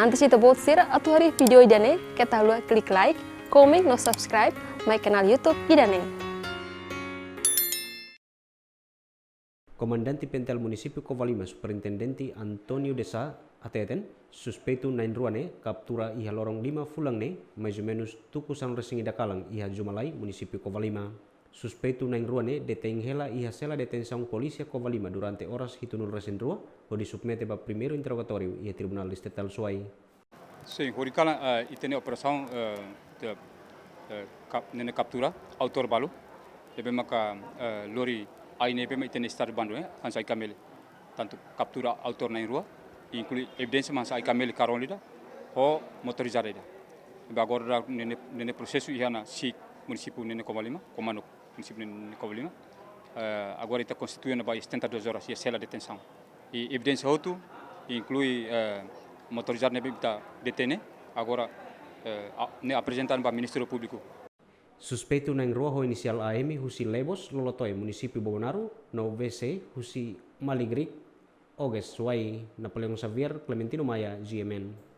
Antes itu buat share atau hari video idane, kita lu klik like, komen, no subscribe, my kanal YouTube idane. Comandante Pentel Municipio Covalima Superintendente Antonio Desa ateten suspeito nain ruane captura iha lorong 5 fulangne mais ou menos tukusan resingi dakalang iha Jumalai Municipio Covalima. Suspeito nain ruane detém hela iha sela detenção polícia Covalima durante horas hitunul resen rua o di submete para primeiro interrogatório iha Tribunal Estatal Suai. Sim, Horicala tem operação de nene captura autor balu, lebe maka lori aine pema itene estar bando hansa ikamele tanto captura autor na rua inclui evidência mas ikamele carolida o motorizada ida. Agora nene processo ihana si município nene Covalima, comando município nene Covalima. Agora está constituindo vai 72 horas e cela de detenção. E evidência outro inclui motorizado nebe está detene agora ne apresentado para Ministério Público. Suspeito nain roho inisial AM husi Lebos Lolotoy Municipio Bobonaru no VC husi Maligrik Oges Suai Napoleon Xavier Clementino Maya GMN.